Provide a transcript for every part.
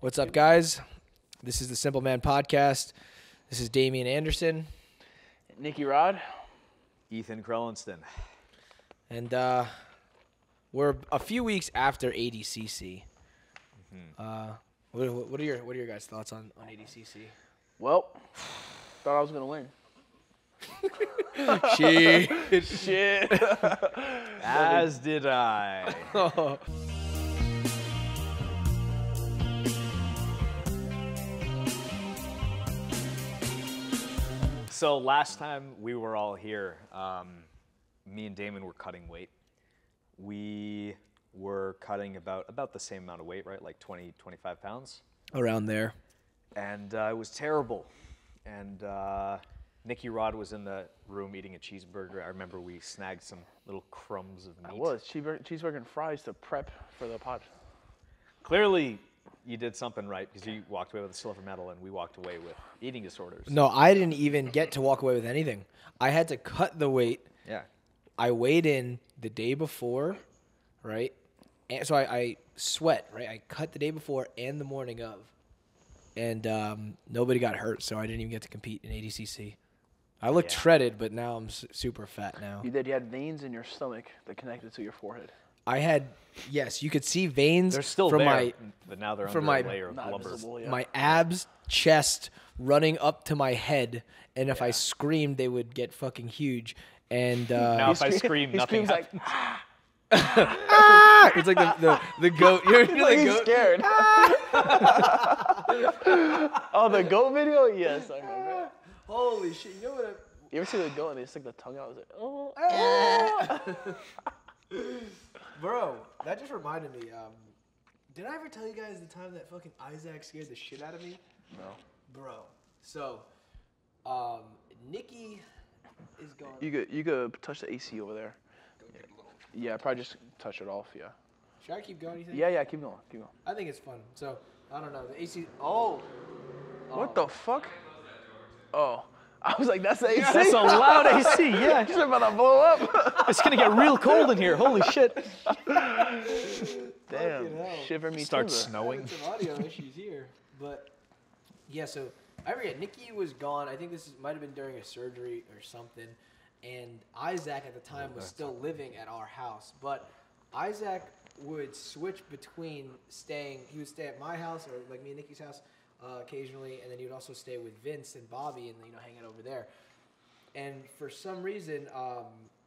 What's up, guys? This is the Simple Man Podcast. This is Damien Anderson. Nicky Rod. Ethan Crelinsten. And we're a few weeks after ADCC. What are your guys' thoughts on ADCC? Well, thought I was going to win. Shit. As did I. So last time we were all here, me and Damon were cutting weight. We were cutting about the same amount of weight, right? Like 20, 25 pounds. Around there. And it was terrible. And Nicky Rod was in the room eating a cheeseburger. I remember we snagged some little crumbs of meat. I was. Cheeseburger and fries to prep for the pod. Clearly, you did something right because you walked away with a silver medal and we walked away with eating disorders. No, I didn't even get to walk away with anything. I had to cut the weight. Yeah. I weighed in the day before, right? And so I sweat, right? I cut the day before and the morning of. And nobody got hurt, so I didn't even get to compete in ADCC. I looked shredded, but now I'm super fat now. You did. You had veins in your stomach that connected to your forehead. I had, yes, you could see veins. They're still from there, but now they're under a layer of Not blubber. visible, yeah. my abs, chest, running up to my head, and if I screamed, they would get fucking huge. And Now if I scream, he nothing screams happens. it's like the goat. You're like the he's goat. scared. Oh, the goat video? Yes, I remember. Holy shit! You know what? You ever see the goat and they stick the tongue out? It's like, oh. Bro, that just reminded me. Did I ever tell you guys the time that fucking Isaac scared the shit out of me? No. Bro, so Nicky is gone. You could touch the AC over there. Yeah, probably just touch it off. Yeah. Should I keep going? You think? Yeah. Keep going. Keep going. I think it's fun. So I don't know. The AC. Oh. What the fuck? Oh. I was like, that's the AC. That's a loud AC, yeah. It's about to blow up. It's going to get real cold in here. Holy shit. Damn. Fucking hell. Shiver me Starts too. snowing. Some audio issues here, but yeah. So I forget. Nicky was gone. I think might have been during a surgery or something, and Isaac at the time was still living at our house. But Isaac would switch between staying. He would stay at my house or like me and Nicky's house occasionally, and then he would also stay with Vince and Bobby and hang out over there. And for some reason,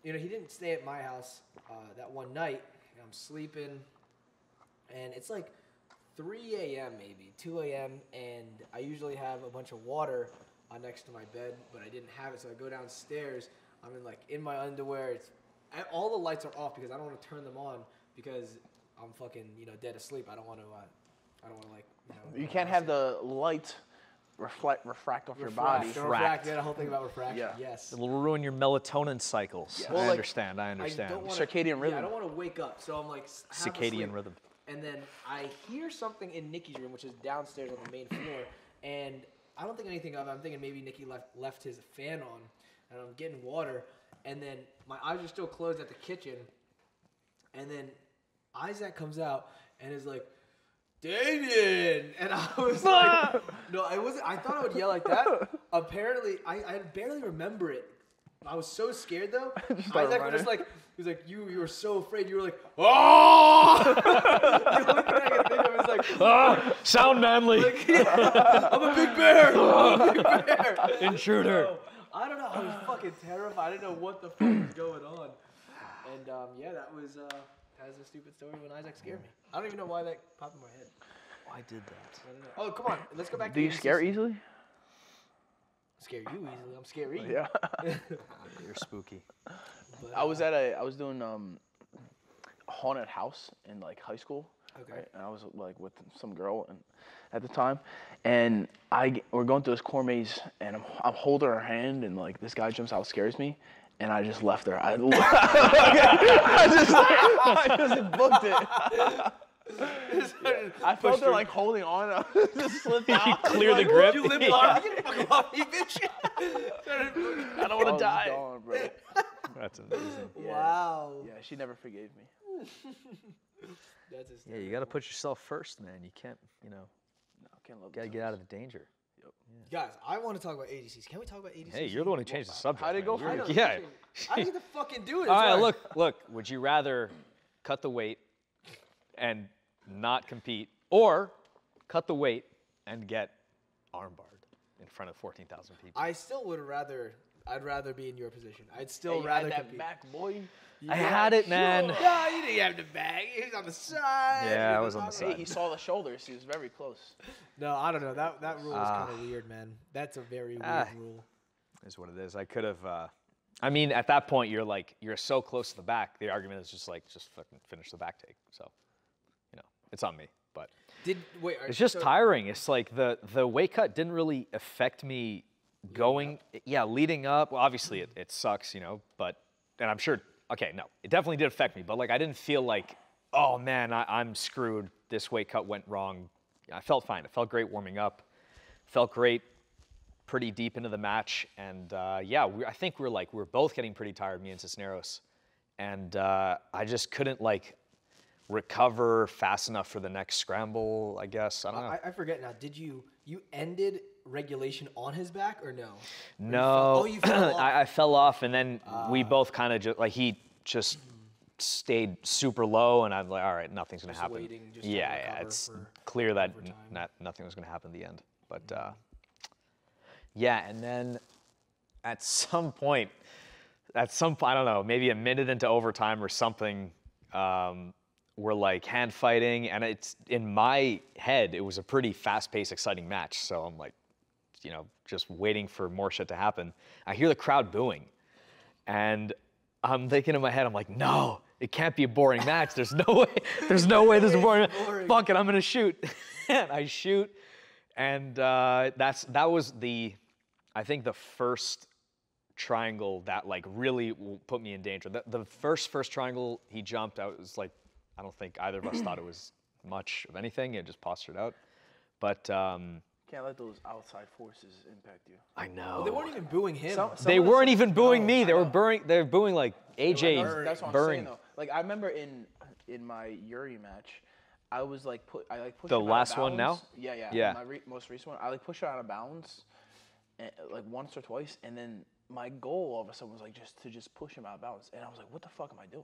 he didn't stay at my house that one night. I'm sleeping. And it's like 3 a.m. maybe, 2 a.m. And I usually have a bunch of water next to my bed, but I didn't have it. So I go downstairs. I'm in my underwear. All the lights are off because I don't want to turn them on because I'm fucking dead asleep. I don't want to You can't have the light refract off your body. Refract. Yeah, the whole thing about refraction. Yeah. Yes. It'll ruin your melatonin cycles. Yeah. Well, I like, understand. Circadian rhythm. Yeah, I don't want to wake up. So I'm like half Circadian asleep. rhythm. And then I hear something in Nicky's room, which is downstairs on the main floor, and I don't think anything of it. I'm thinking maybe Nicky left his fan on, and I'm getting water, and then my eyes are still closed at the kitchen, and then Isaac comes out and is like, Damien! And I was like, no, I wasn't. I thought I would yell like that. Apparently, I barely remember it. I was so scared though. Isaac was just like, he was like, you were so afraid. You were like, oh! The only thing I could think of is like, Oh, sound manly. like, yeah, I'm a big bear. I'm a big bear. Intruder. So, I don't know. I was fucking terrified. I didn't know what the fuck was going on. And that was a stupid story when Isaac scared me. I don't even know why that popped in my head. I did that. I don't know. Oh, come on. Let's go back to Do you ADCC. scare easily? Scare you easily. I'm scary. Yeah. You're spooky. But, I was doing a haunted house in like high school. Okay. Right? And I was like with some girl at the time, and we're going through this core maze, and I'm holding her hand, and like this guy jumps out, scares me, and I just left her. I just booked it. I felt her like holding on. I just slipped out. Clear the grip. You limped off. Get the fuck off me, bitch. I don't want to die. Gone, bro. That's amazing. Wow. Yeah, she never forgave me. That's Yeah, you got to put yourself first, man. You can't, Gotta get out of the danger. Guys, I want to talk about ADCs. Can we talk about ADCs? Hey, you're the one who changed the subject. How'd it go for man. you? Yeah. I don't get to fucking do it. All it's right, hard. look. Would you rather cut the weight and not compete, or cut the weight and get armbarred in front of 14,000 people? I still would rather. I'd rather be in your position. I'd still Hey, you rather had that compete. back, boy. I had it, man. No, you didn't have the bag. He was on the side. Yeah, I He was on the Hey, side. he saw the shoulders. He was very close. No, I don't know. That rule is kind of weird, man. That's a very weird rule. Is what it is. I could have. I mean, at that point, you're so close to the back. The argument is just fucking finish the back take. So, it's on me. But it's just tiring. It's like the weight cut didn't really affect me going. Yeah, leading up. Well, obviously it sucks, But and I'm sure. Okay, no, it definitely did affect me. But I didn't feel like, oh man, I'm screwed. This weight cut went wrong. I felt fine. I felt great warming up. Felt great. Pretty deep into the match, and I think we're both getting pretty tired, me and Cisneros, and I just couldn't recover fast enough for the next scramble. I guess I don't know. I forget now. Did you ended regulation on his back or no? No, You fell off. I fell off, and then we both kind of just he just stayed super low, and I'm like, all right, nothing's gonna happen. Waiting, just to yeah, recover it's for clear that overtime. nothing was gonna happen in the end, but. Yeah, and then at some point, I don't know, maybe a minute into overtime or something, we're hand fighting, and it's in my head, it was a pretty fast-paced, exciting match. So I'm just waiting for more shit to happen. I hear the crowd booing, and I'm thinking in my head, I'm like, no, it can't be a boring match. There's no way this is a boring match. Fuck it, I'm gonna shoot. And I shoot, and that was I think the first triangle that really put me in danger. The first triangle he jumped, I was I don't think either of us thought it was much of anything. It just postured out. But Can't let those outside forces impact you. I know. Well, they weren't even booing him. They weren't even booing me. They were booing AJ That's what I'm Burring. saying though. I remember in my Yuri match, I was pushed The him out of last one bounds. now? Yeah. My most recent one, I pushed her out of bounds, once or twice, and then my goal all of a sudden was just to push him out of bounds, and I was like, what the fuck am I doing?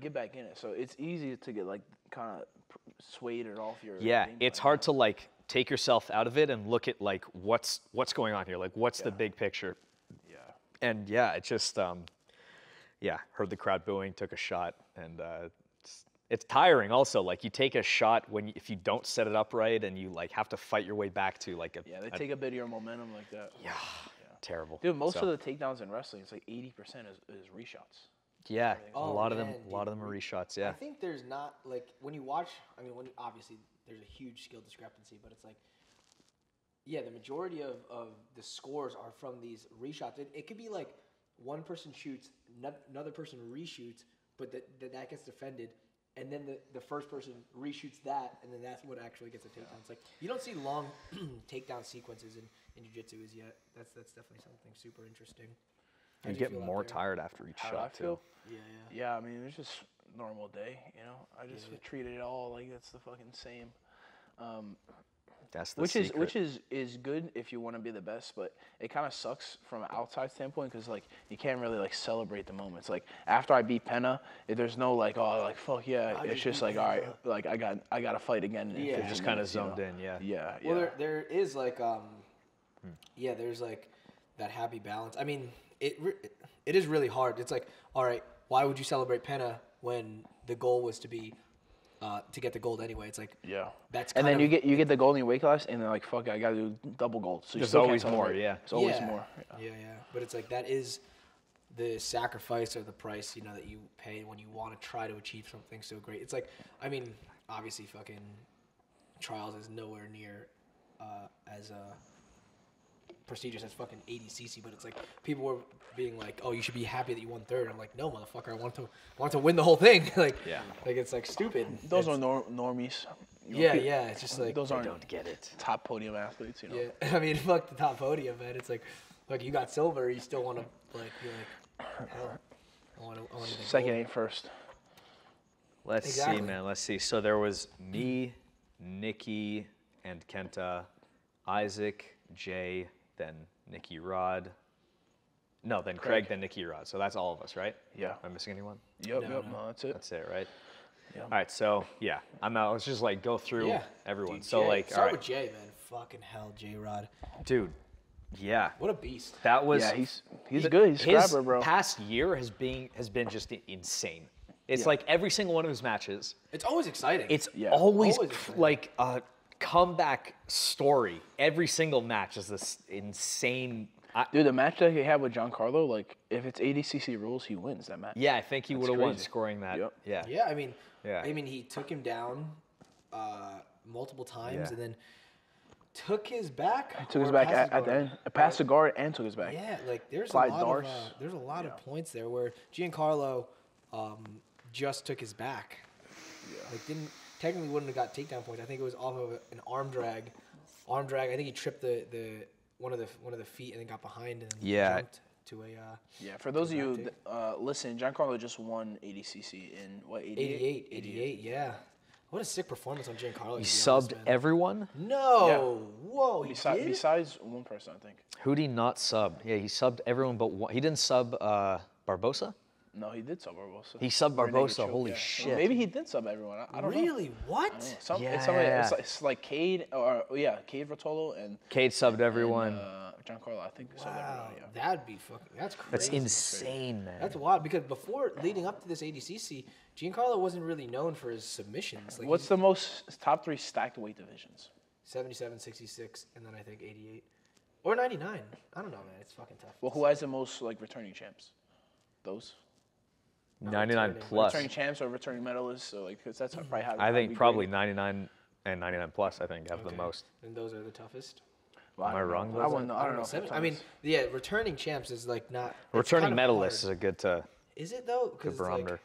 Get back in it. So it's easy to get kind of swayed it off your. Yeah, game it's plan. hard to take yourself out of it and look at what's going on here, what's the big picture. Yeah. And it just heard the crowd booing, took a shot, and it's tiring also. You take a shot if you don't set it up right, and you have to fight your way back to they take a bit of your momentum like that. Yeah, terrible. Dude, most of the takedowns in wrestling, it's 80% is reshots. Yeah, Oh, a lot of man, them are reshots. Yeah. I think there's not when you watch. I mean, obviously there's a huge skill discrepancy, but it's the majority of the scores are from these reshots. It could be one person shoots, another person reshoots, but that gets defended, and then the first person reshoots that, and then that's what actually gets a takedown. It's you don't see long takedown sequences in jiu-jitsu as yet. That's definitely something super interesting. You get more tired after each How shot do I feel? Yeah. Yeah, I mean, it's just normal day, I just treated it all like it's the fucking same. That's the which secret. is good if you want to be the best, but it kind of sucks from an outside standpoint because you can't really celebrate the moments. After I beat Penna, there's no fuck yeah. It's just all right, I got to fight again. Yeah. You're just kind of zoned in. Yeah. Yeah. Well, there is there's that happy balance. I mean, it is really hard. It's all right, why would you celebrate Penna when the goal was to be to get the gold anyway? It's that's and kind then of, you get the gold in your weight class, and then fuck it, I got to do double gold. So There's still can't always more. celebrate. Yeah. There's always more. Yeah. But it's that is the sacrifice or the price that you pay when you want to try to achieve something so great. It's I mean, obviously fucking Trials is nowhere near as prestigious as fucking ADCC, but it's people were being oh, you should be happy that you won third. I'm no, motherfucker, I want to win the whole thing. It's stupid. Those are normies. Yeah, it's just those aren't Don't get it. top podium athletes. Yeah, I mean, fuck the top podium, man. It's you got silver, you still want to you're hell, I want to Second ain't first. Let's see, man. Let's see. So there was me, Nicky, and Kenta, Isaac, Jay, then Nicky Rod. No, then Craig, then Nicky Rod. So that's all of us, right? Yeah. Am I missing anyone? Yep, no, that's it. That's it, right? Yeah. All right, so yeah, I'm out. Let's just like go through everyone. Dude, so Jay, like, start with Jay, man. Fucking hell, J Rod. dude, yeah, What a beast. that was. Yeah, he's good. He's a his scrapper, bro. past year has been just insane. It's like every single one of his matches. It's always exciting. It's Yeah. always Always exciting. like a comeback story. Every single match is this insane. Dude, the match that he had with Giancarlo, like, if it's ADCC rules, he wins that match. Yeah, I think he would have won crazy. scoring that. Yep. Yeah. Yeah, I mean, Yeah. he took him down multiple times Yeah. and then took his back. Took his or back passed at the end. Passed the guard and took his back. Yeah, like there's Applied a lot Darce. of there's a lot of points there where Giancarlo just took his back. Yeah. Like technically wouldn't have got takedown points. I think it was off of an arm drag. I think he tripped the one of the feet and then got behind and jumped to a Yeah, for those of you, listen, Giancarlo just won ADCC in, what, 88, yeah. What a sick performance on Giancarlo. He subbed everyone. No. Whoa, he did? Besides one person, I think. Who'd he not sub? Yeah, he subbed everyone but one. He didn't sub Barbosa? No, he did sub Barbosa. He subbed Renegade Barbosa. choke, Holy yeah. shit. Maybe he did sub everyone. I don't know. Really? What? It's like Cade, Cade Rotolo and Cade subbed everyone. Giancarlo, I think, subbed Wow, everyone, yeah. that'd be fucking. That's crazy. That's insane, man. That's wild because before leading up to this ADCC, Giancarlo wasn't really known for his submissions. Like What's the most top 3 stacked weight divisions? 77, 66, and then I think 88 or 99. I don't know, man. It's fucking tough. Well, who has the most, like, returning champs? Those? 99 plus. Returning champs or returning medalists? So, like, 'cause that's probably how I think we probably grade 99 and 99 plus, I think, have the most. And those are the toughest. it. Well, Am I wrong? I don't know. I don't know. Seven- I mean, yeah, returning champs is like not. it's Returning kind of medalists hard. is a good Is it though? Because barometer. like,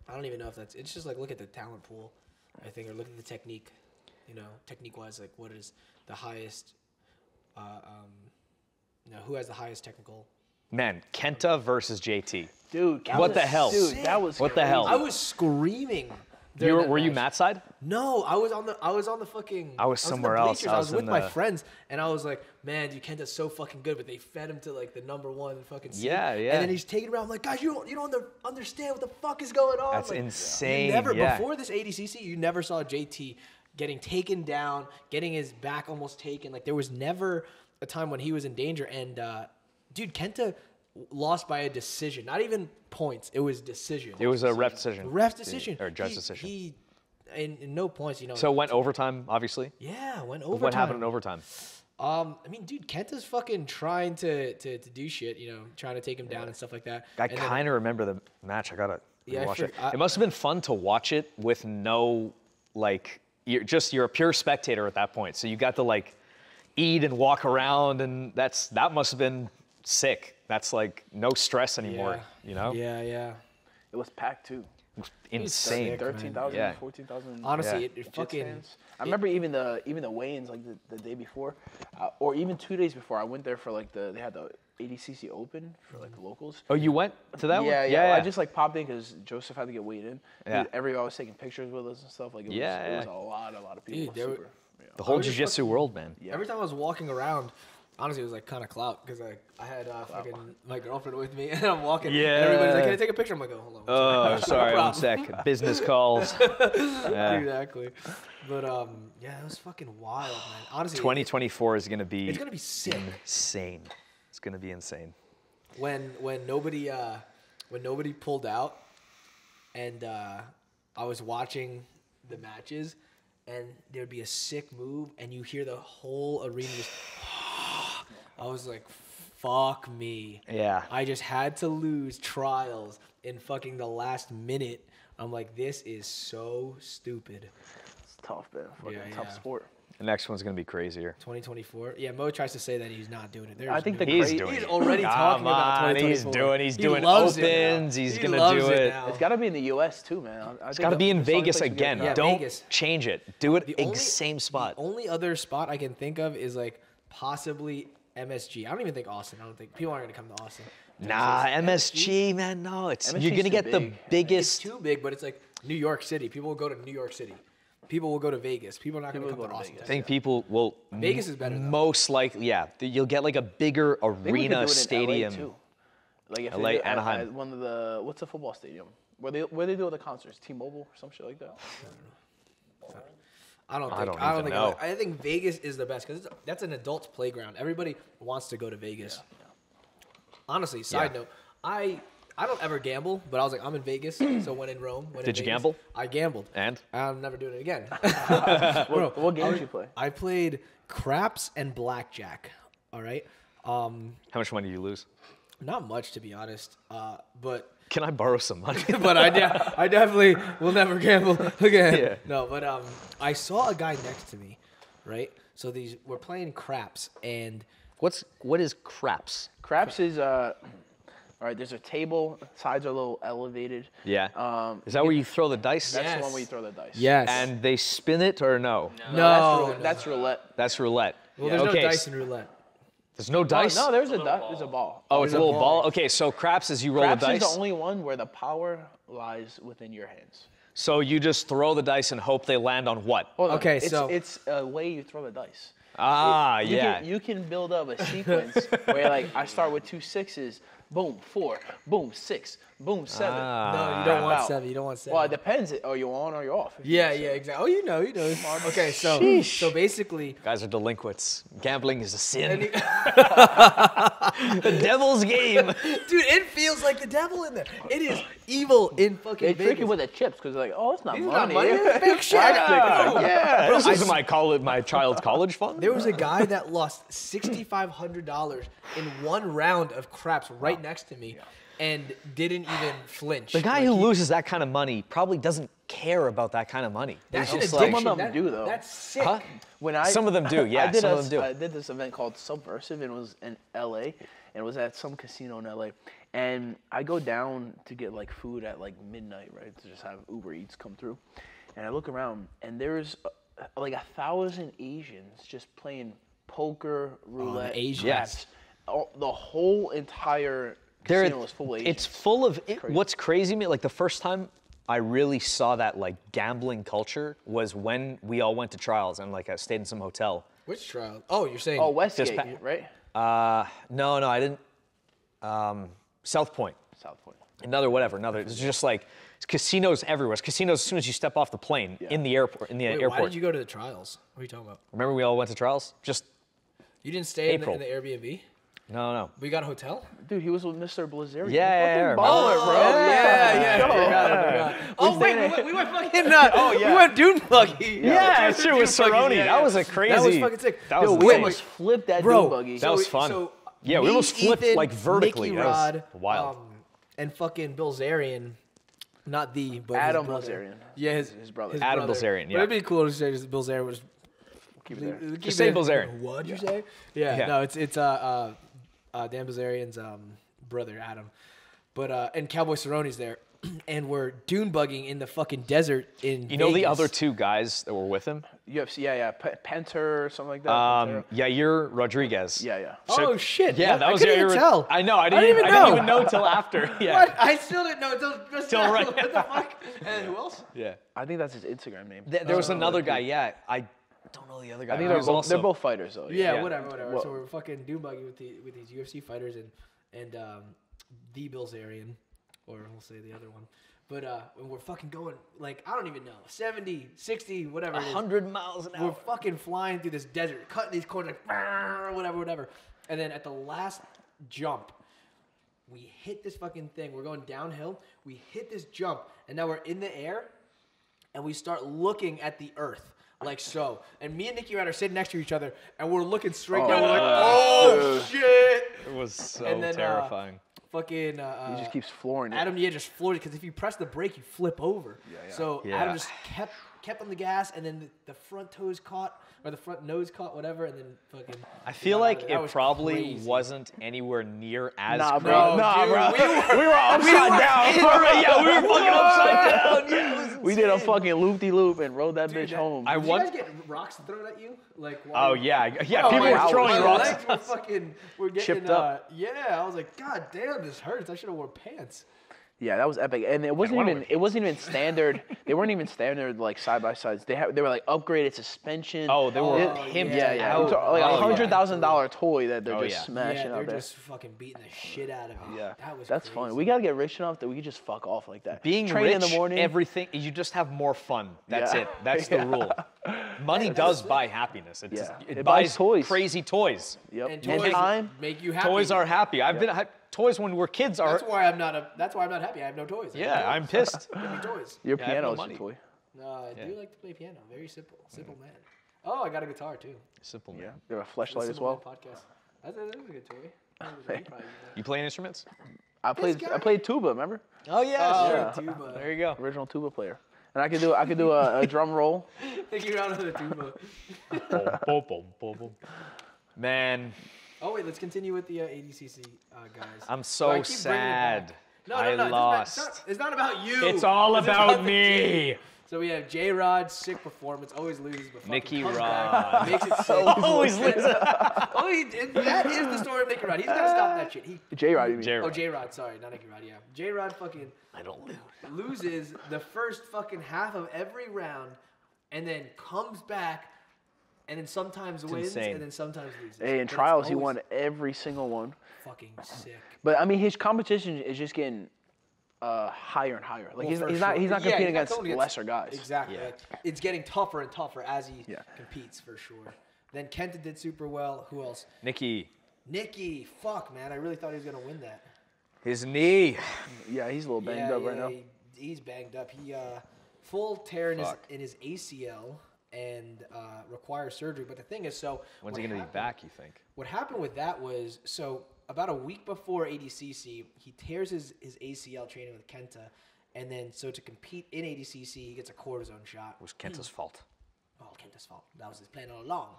I don't even know if that's. It's just like look at the talent pool, I think, or look at the technique. You know, technique-wise, like what is the highest? Who has the highest technical? Man, Kenta versus JT. Dude, What the hell? Dude, that was What the hell? I was screaming. during that Were you match. Matt side? No, I was on the fucking. I was somewhere in the else. bleachers. I I was was with in my the- friends, and I was like, "Man, dude, Kenta's so fucking good." But they fed him to like the #1 fucking seed. Yeah, yeah. And then he's taking around. I'm like, guys, you don't understand what the fuck is going on. That's like, insane. You never yeah. before this ADCC, you never saw JT getting taken down, getting his back almost taken. Like there was never a time when he was in danger. And dude, Kenta lost by a decision, not even points. It was decision. It was a ref decision. Ref decision Or judge decision. He in no points, you know. So it went overtime, obviously. Yeah, went overtime. What happened in overtime? I mean, dude, Kenta's fucking trying to do shit, you know, trying to take him down and stuff like that. I And then- kind of remember the match. I gotta Yeah, watch it. I- It must have been fun to watch it with no, like, you're a pure spectator at that point. So you got to like eat and walk around, and that must have been sick. That's like no stress anymore. Yeah. You know? Yeah. It was packed, too. Insane. sick, man. 13,000, Yeah. 14,000. Honestly, Yeah. it Jets fucking. fans. I remember even the weigh-ins like the day before, or even 2 days before. I went there for like they had the ADCC Open for like the locals. Oh, you went to that one? Yeah. I just like popped in because Joseph had to get weighed in. Yeah. Everybody was taking pictures with us and stuff. Like it was a lot of people. Dude, there were- Super, the whole I was just jiu-jitsu world, man. Yeah. Every time I was walking around, honestly, it was like kind of clout because I had fucking my girlfriend with me, and I'm walking. Yeah. And everybody's like, "Can I take a picture?" I'm like, "Oh, hold on." Oh, sorry, one problem. sec. Business calls. Yeah. Exactly. But yeah, it was fucking wild, man. Honestly, 2024 is gonna be it's gonna be sick. insane. It's gonna be insane. when nobody pulled out, and I was watching the matches, and there'd be a sick move, and you hear the whole arena just. I was like, "Fuck me!" Yeah. I just had to lose trials in fucking the last minute. I'm like, this is so stupid. It's tough, man. Fucking tough yeah. sport. The next one's gonna be crazier. 2024. Yeah, Mo tries to say that he's not doing it. There's I think no- the He's crazy- doing He's it. already talking about 2024. He's He doing loves it now. opens. He's He gonna loves do it it. now. It's got to be in the U.S. too, man. It's got to be in Vegas again. Yeah, Don't Vegas. change it. Do it The same spot. The only other spot I can think of is like possibly MSG. I don't even think Austin. I don't think people aren't gonna come to Austin. Nah, MSG, man. No, MSG you're gonna is get too the big. It's biggest. too big, but it's like New York City. People will go to New York City. people will go to Vegas. People are not going to come to Austin. I think people will. Vegas is better, though. Most likely, yeah. You'll get like a bigger arena stadium. LA too. Like if LA, they do, Anaheim. one of the what's the football stadium where they do all the concerts? T-Mobile or some shit like that. I don't think. I think Vegas is the best because that's an adult's playground. Everybody wants to go to Vegas. Yeah. Honestly, side note, I don't ever gamble, but I was like, I'm in Vegas, so when in Rome. Did you gamble? I gambled. And? I'm never doing it again. What game did you play? I played craps and blackjack. All right. How much money did you lose? Not much, to be honest. But can I borrow some money? But I definitely will never gamble again. Yeah. No, but I saw a guy next to me, right? So we're playing craps, and what is craps? Craps is all right. There's a table. Sides are a little elevated. Yeah. Is that where you throw the dice? That's the one where you throw the dice. Yes. And they spin it or no? No. That's roulette. That's roulette. Well, there's no dice in roulette. There's no dice? No, there's a ball. Oh, it's a little ball? Okay, so craps is you roll the dice? Craps is the only one where the power lies within your hands. So you just throw the dice and hope they land on what? Okay, it's a way you throw the dice. You can build up a sequence where like I start with 2 6s, boom 4, boom 6, boom 7. No, you don't want 7. You don't want 7. Well, it depends. Are you on or you're off? Yeah, exactly. Oh, you know. Okay, so basically, guys are delinquents. Gambling is a sin. The devil's game. Dude, it feels like the devil in there. It is evil in fucking Vegas. They trick you with the chips because they're like, oh, it's not money. It's big shit. Yeah, this is my child's college fund. There was a guy that lost $6,500 in one round of craps right next to me. And didn't even flinch. The guy who loses that kind of money probably doesn't care about that kindnd of money. That's an addiction. Some of them do, though. That's sick. Huh? Some of them do, yeah. Some of them do. I did this event called Subversive, and it was in L.A., and it was at some casino in L.A., and I go down to get, like, food at, like, midnight, right, to just have Uber Eats come through. And I look around, and there's, like, 1,000 Asians just playing poker, roulette, Asians. The whole entire casino is full of Asians. It's full of what's crazy to me, like the first time I really saw that like gambling culture was when we all went to trials and like I stayed in some hotel. Which trial? Oh, you're saying Westgate, right? No, I didn't. South Point. It's just like casinos everywhere. It's casinos as soon as you step off the plane in the airport. Why did you go to the trials? What are you talking about? Remember we all went to trials? You didn't stay in the Airbnb? No. We got a hotel? Dude, he was with Mr. Blizzard. Yeah. Baller, bro. Yeah. Oh, wait, we went fucking we went dune buggy. Yeah, sure, with Cerrone. That was a crazy. That was fucking sick. We almost flipped that dune buggy. That was fun. Yeah, we almost flipped Ethan, like vertically. Nicky Rod, wild. And fucking Bill Zarian. Not but Adam Bilzerian. Yeah, his brother. Adam Bilzerian, yeah. But it'd be cool to say just Bill Zarian was. Keep it there. Just say Bilzerian. What'd you say? Yeah. No, it's Dan Bilzerian's brother, Adam. But and Cowboy Cerrone's there. And we're dune bugging in the fucking desert in You know Vegas. the other two guys that were with him? UFC, Penter, something like that. Yair Rodriguez. Yeah. Oh shit! Yeah, that was I couldn't even tell. I know. I didn't even know till after. Yeah. What? I still didn't know till right. What the fuck? And who else? Yeah. I think that's his Instagram name. There was another guy. Yeah, I don't know the other guy. I think they're both fighters though. Yeah, whatever. So we're fucking dune bugging with these UFC fighters and the Bill Zarian, or we'll say the other one. But we're fucking going, like, I don't even know, 70, 60, whatever 100 miles an hour. We're fucking flying through this desert, cutting these corners, like, whatever. And then at the last jump, we hit this fucking thing. We're going downhill. We hit this jump, and now we're in the air, and we start looking at the earth. Like so. And me and Nicky Rod are sitting next to each other, and we're looking straight down. We're like, oh, shit. It was so terrifying. Fucking he just keeps flooring it. Adam, just floored it because if you press the brake, you flip over. So Adam just kept on the gas, and then the front toes caught, or the front nose caught, whatever, and then fucking. I feel like it probably wasn't anywhere near as crazy. Bro. We were upside down. We were fucking upside down. We did a fucking loop-de-loop and rode that bitch home. Did you guys get rocks thrown at you? Like, yeah. People were throwing rocks. We're getting chipped up. I was like, God damn, this hurts. I should have worn pants. Yeah, that was epic, and it wasn't even standard. They weren't even standard like side by sides. They were like upgraded suspension. Oh, they were pimped out. Like $100,000 toy that they're just smashing out there. They're just fucking beating the shit out of it. Yeah, that's crazy. Fun. We gotta get rich enough that we could just fuck off like that. Being Train rich, in the morning, everything you just have more fun. That's it. That's the rule. Money does buy happiness. It buys toys, crazy toys. Yep. And toys make you happy. Toys are happy. Toys when we're kids are. That's why I'm not happy. I have no toys. I'm pissed. Give me toys. Your piano's a toy. No, I do like to play piano. Very simple man. Oh, I got a guitar too. Simple man. Yeah, you have a flashlight as well. Podcast. That was a good toy. You play instruments? I played tuba. Remember? Oh yeah, sure. Tuba. There you go. Original tuba player. And I could do a drum roll. Thank you, round of the tuba. Man. Oh wait, let's continue with the ADCC guys. I'm so sad. No, I lost. It's not about you. It's all about me. So we have J Rod, sick performance, always loses, but Nicky Rod makes it sick. Always loses. That is the story of Nicky Rod. He's got to stop that shit. J Rod, you mean? Oh, J Rod. Sorry, not Nicky Rod. Yeah, J Rod fucking. I don't loses the first fucking half of every round, and then comes back, and then sometimes wins, and then sometimes loses. Hey, in trials, he won every single one. Fucking sick. But I mean, his competition is just getting higher and higher. Like he's not competing against lesser guys. Exactly. Yeah. Like, it's getting tougher and tougher as he competes for sure. Then Kenta did super well. Who else? Nicky. Fuck, man. I really thought he was gonna win that. His knee. Yeah, he's a little banged up right now. He's banged up. He full tear in his ACL and requires surgery. But the thing is, when's he gonna be back? You think? What happened with that was about a week before ADCC, he tears his ACL training with Kenta, and then to compete in ADCC, he gets a cortisone shot. It was Kenta's fault. Oh, Kenta's fault. That was his plan all along.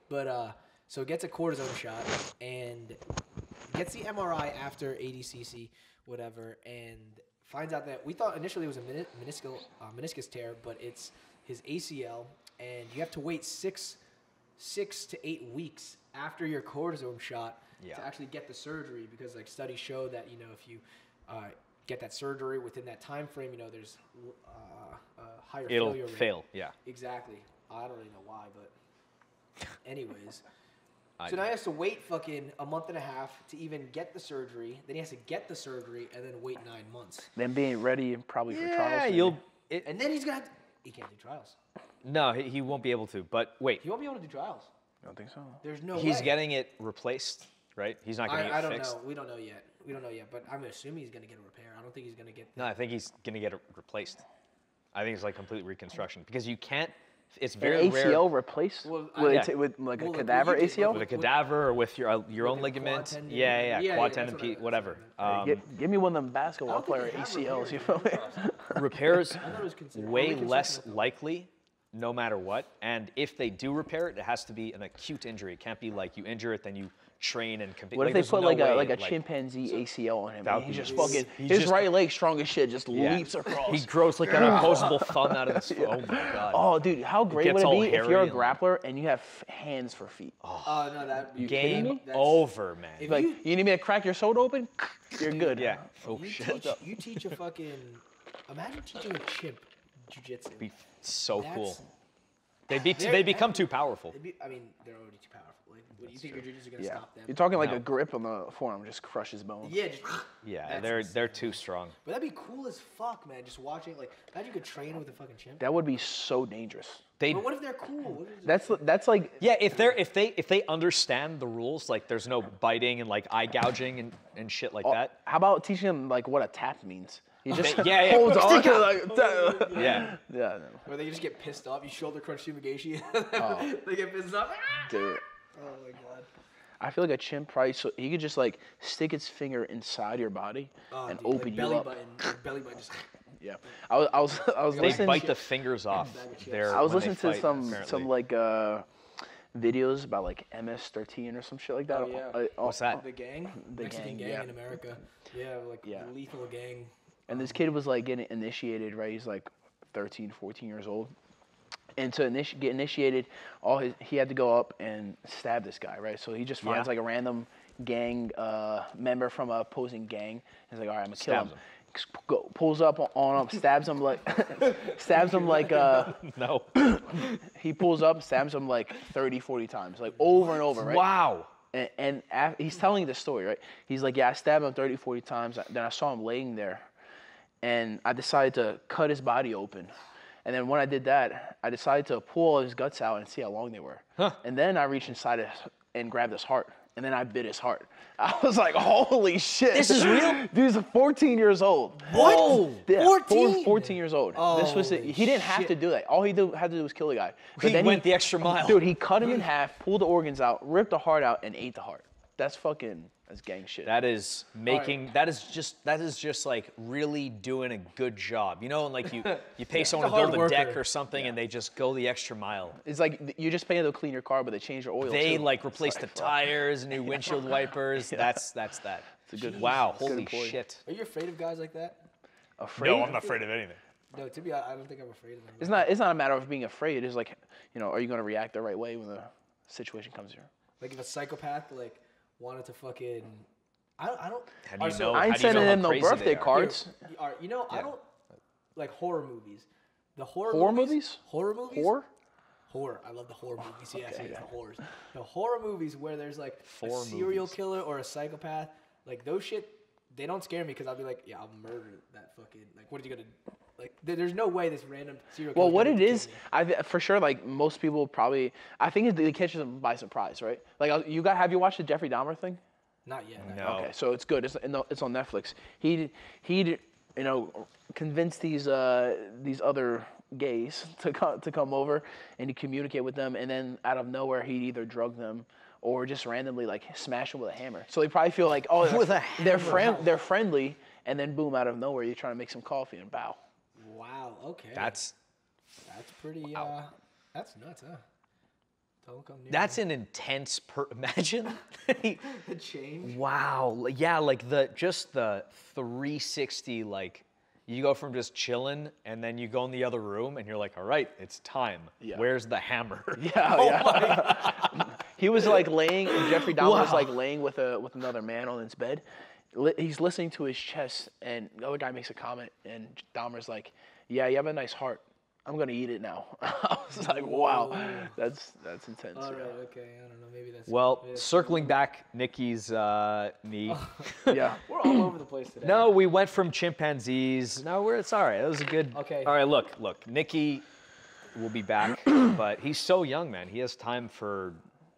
But so gets a cortisone shot and gets the MRI after ADCC, whatever, and finds out that we thought initially it was a meniscus tear, but it's his ACL, and you have to wait 6 to 8 weeks after your cortisone shot to actually get the surgery, because like studies show that if you get that surgery within that time frame, there's higher failure rate. It'll fail. Yeah. Exactly. I don't really know why, but anyways. So now he has to wait fucking a month and a half to even get the surgery. Then he has to get the surgery and then wait 9 months. Then being ready probably for trials. And then he's gonna he can't do trials. No, he won't be able to. But wait. He won't be able to do trials. I don't think so. There's no way. He's getting it replaced, right? He's not getting it fixed. I don't know. We don't know yet. But I'm assuming he's gonna get a repair. I don't think he's gonna get. No, I think he's gonna get it replaced. I think it's like complete reconstruction, because you can't. It's very rare. ACL replaced with like a cadaver ACL? With a cadaver or with your own ligament. Quad tendon, whatever. Give me one of them basketball player ACLs. You feel me? Repairs way less likely, no matter what. And if they do repair it, it has to be an acute injury. It can't be like you injure it, then you train and compete. What if they put like a chimpanzee ACL on him? And he just fucking his right leg strong as shit, just leaps across. He grows like an opposable thumb out of his. Oh my god. Oh dude, how great would it be if you're a grappler and you have hands for feet? Oh no, that game over, man. Like you need me to crack your soda open? You're good. Yeah. Oh shit. You teach a fucking. Imagine teaching a chimp jiu-jitsu. It'd be so cool. They become too powerful. I mean, they're already too powerful. Like, what do you think your jiu-jitsu is gonna stop them? You're talking like a grip on the forearm just crushes bone. Yeah, they're too strong. But that'd be cool as fuck, man. Just watching, like, imagine you could train with a fucking chimp. That would be so dangerous. But what if they're cool? That's like if they understand the rules, like there's no biting and like eye gouging and shit like that. How about teaching them like what a tap means? You just hold on to like no. Or they just get pissed off. You shoulder crunch Shumigashi. They get pissed off. Dude. Oh my god. I feel like a chimp probably he could just like stick its finger inside your body and open you up. Belly button just. Yeah. I was listening. They bite the fingers off. I was listening to some like videos about like MS-13 or some shit like that. Oh, yeah. What's that? The gang? The Mexican gang in America. Yeah, like the lethal gang. And this kid was like getting initiated, right? He's like 13, 14 years old. And to get initiated, he had to go up and stab this guy, right? So he just finds like a random gang member from a opposing gang. He's like, all right, I'm gonna kill him. pulls up on him, stabs him like No. he pulls up, stabs him like 30, 40 times, like over and over, right? Wow. And he's telling the story, right? He's like, yeah, I stabbed him 30, 40 times. Then I saw him laying there, and I decided to cut his body open. And then when I did that, I decided to pull all his guts out and see how long they were. Huh. And then I reached inside and grabbed his heart. And then I bit his heart. I was like, holy shit. This is real? Dude's 14 years old. What? Yeah, 14? 14 years old. This was it. He didn't have to do that. All he had to do was kill the guy. But he went the extra mile. Dude, he cut him in half, pulled the organs out, ripped the heart out, and ate the heart. That's gang shit. That is that is just like really doing a good job. You know, and like you pay someone to build a deck or something and they just go the extra mile. It's like you just pay them to clean your car, but they change your oil They too. like replace the tires, new windshield wipers. That's that. It's a good wow, holy shit. Are you afraid of guys like that? Afraid? No, I'm not afraid of anything. No, to be honest, I don't think I'm afraid of them. It's not a matter of being afraid. It's like, are you going to react the right way when the situation comes here? Like if a psychopath like wanted to fucking, I don't. How do you know? I ain't sending him no crazy birthday they are? cards. I don't like horror movies. The horror movies? Horror movies? Horror. I love the horror movies. Yes, Okay, the horrors. The horror movies where there's like a serial killer or a psychopath, like those shit, they don't scare me because I'll be like, yeah, I'll murder that fucking. Like, what are you gonna? Like, there's no way this random serial killer. Well, what it is, for sure, like most people probably, I think it catches them by surprise, right? Like, have you watched the Jeffrey Dahmer thing? Not yet. No. Okay, so it's good. It's on Netflix. He convinced these other gays to come over and he communicate with them, and then out of nowhere he'd either drug them or just randomly like smash them with a hammer. So they probably feel like, oh, they're friendly, and then boom, out of nowhere you're trying to make some coffee and bow. Wow. Okay. That's pretty. That's nuts, huh? Don't come near That's me. an intense. Imagine. The change. Wow. Yeah, like the 360. Like you go from just chilling, and then you go in the other room, and you're like, all right, it's time. Yeah. Where's the hammer? Yeah. He was like laying. Jeffrey Dahmer was like laying with another man on his bed. He's listening to his chest, and the other guy makes a comment, and Dahmer's like, "Yeah, you have a nice heart. I'm gonna eat it now." I was like, "Wow, that's intense." All right, okay, I don't know, maybe that's. Well, circling back Nicky's knee. Yeah, we're all over the place today. No, we went from chimpanzees. No, it's all right. That was a good. Okay. All right, look, Nicky will be back, but he's so young, man. He has time for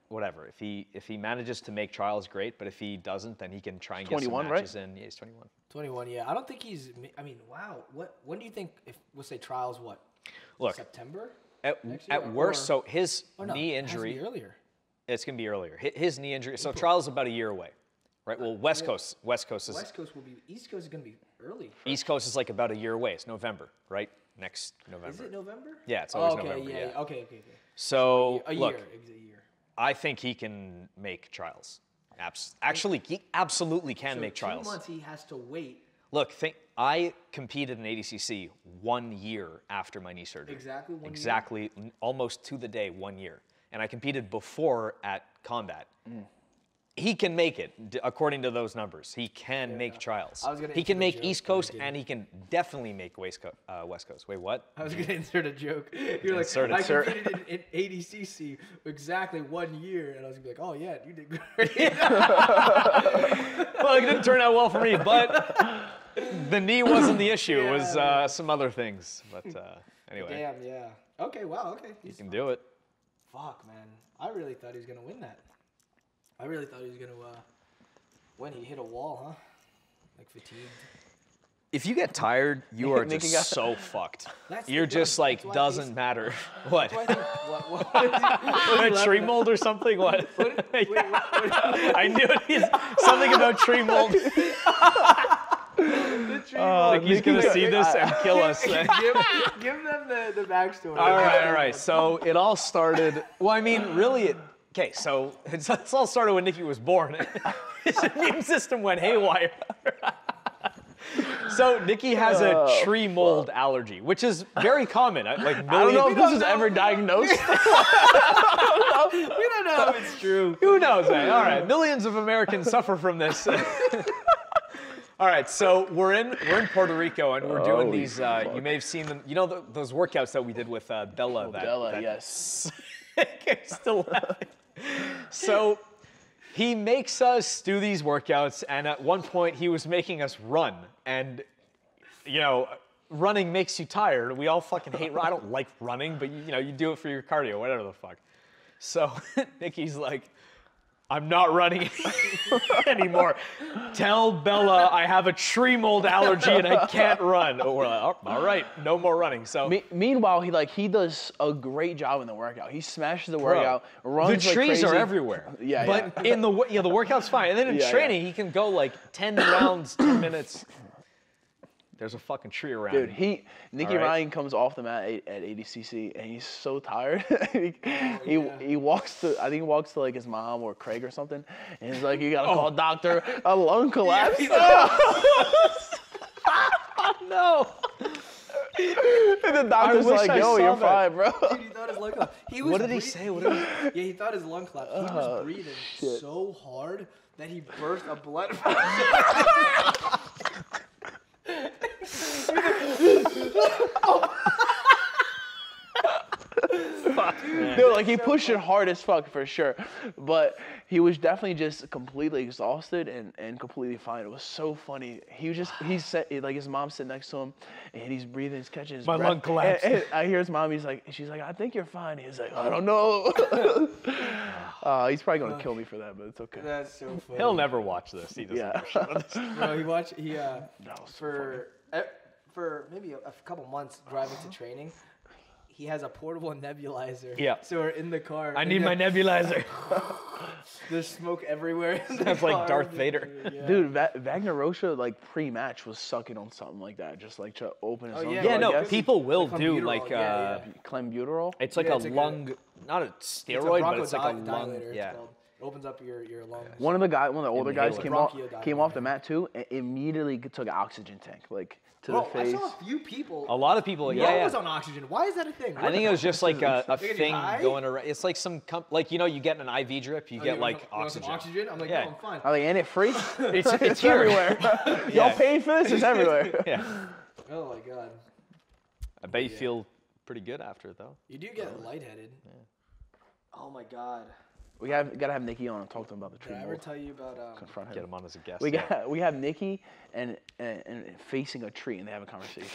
whatever. If he manages to make trials, great. But if he doesn't, then he can try and get some matches in. Yeah, he's 21. 21, yeah. I don't think he's. I mean, wow. When do you think? If we'll say trials, what? Look, September. At worst, so his knee it injury. has to be earlier. It's gonna be earlier. His knee injury. So trials about a year away, right? Well, West Coast is. West Coast will be. East Coast is gonna be early. East Coast is like about a year away. It's November, right? Next November. Is it November? Yeah, it's always okay, November. Yeah. Okay. So a look, year. I think he can make trials. Actually, he absolutely can make trials. 2 months he has to wait. Look, I competed in ADCC 1 year after my knee surgery. Exactly 1 year? Exactly, almost to the day, 1 year. And I competed before at combat. He can make it, according to those numbers. He can make trials. He can make East Coast, and he can definitely make West Coast. Wait, what? I was going to insert a joke. You're like, I competed in ADCC exactly 1 year. And I was going to be like, oh, yeah, you did great. Well, it didn't turn out well for me, but the knee wasn't the issue. It was some other things. But anyway. Damn, yeah. Okay, wow, okay. You can do it. Fuck, man. I really thought he was going to win that. I really thought he was going to when he hit a wall, huh? Like fatigued. If you get tired, you are just so fucked. You're just like, doesn't matter. What? A tree mold or something? What? I knew it. Something about tree mold. Like he's going to see this and kill us. Give them the backstory. All right. So it all started, well, I mean, really, okay, so it all started when Nicky was born. His immune system went haywire. So Nicky has a tree mold allergy, which is very common. I don't know if this is ever diagnosed. We don't know if it's true. Who knows, man? All right, millions of Americans suffer from this. All right, so we're in Puerto Rico and we're doing these. You may have seen them. You know those workouts that we did with Bella. Bella, yes. Still laughing. So he makes us do these workouts, and at one point he was making us run, and you know, running makes you tired. We all fucking hate. I don't like running, but you know, you do it for your cardio, whatever the fuck. So Nicky's like, I'm not running anymore. Tell Bella I have a tree mold allergy and I can't run. Oh, we're like, oh, all right, no more running. So meanwhile, he does a great job in the workout. He smashes the workout, runs the trees like crazy. are everywhere. Yeah, but in the workout's fine. And then in training, he can go like 10 rounds, 10 minutes. There's a fucking tree around. Dude, Nicky Ryan comes off the mat at ADCC and he's so tired. he walks to, I think he walks to like his mom or Craig or something, and he's like, "You gotta call a doctor. A lung collapse." No. And the doctor's like, "Yo, you're fine, bro." Dude, he thought his lung collapsed. What did he say? Yeah, he thought his lung collapsed. He was breathing so hard that he burst a blood vessel. Dude, like he pushed it hard as fuck for sure, but he was definitely just completely exhausted and completely fine. It was so funny. He said like his mom sitting next to him and he's breathing, he's catching his breath. My lung collapsed. And I hear his mom. She's like, I think you're fine. He's like, I don't know. He's probably gonna kill me for that, but it's okay. That's so funny. He'll never watch this. He doesn't know shit about this. No, for maybe a couple months driving to training, he has a portable nebulizer. Yeah. So we're in the car. I need my nebulizer. There's smoke everywhere. Sounds like Darth Vader. Yeah. Dude, Wagner Rocha like pre-match was sucking on something like that, just like to open his own. Yeah, no, people will do like clenbuterol. It's like a lung, not a steroid, but it's like a lung. Yeah. It opens up your lungs. One of the older guys came off the Bronchiodilator. mat too, and immediately took an oxygen tank like to the face. I saw a few people. A lot of people, was on oxygen. Why is that a thing? I think it was just like a thing high? going around. It's like like you know, you get an IV drip, you get like oxygen. Oxygen? I'm like, Yeah. no, I'm fine. Are they in it free? It's here. everywhere. Y'all paying for this? It's everywhere. Yeah. Oh my god. I bet you feel pretty good after it though. You do get lightheaded. Yeah. Oh my god. We gotta have Nicky on and talk to him about the tree Did I ever tell you about confront him? Get him on as a guest. We have Nicky and facing a tree and they have a conversation.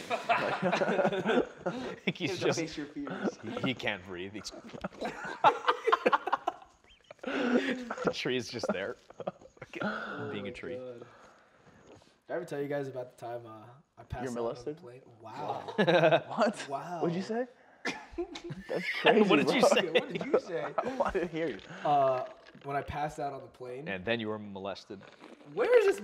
He's just face your fears. He can't breathe. The tree is just there, being a tree. God. Did I ever tell you guys about the time I passed You're molested? out on the plane? Wow. What? Wow. What'd you say? That's crazy. What did you say? What did you say? I didn't hear you. When I passed out on the plane. And then you were molested. Where is this?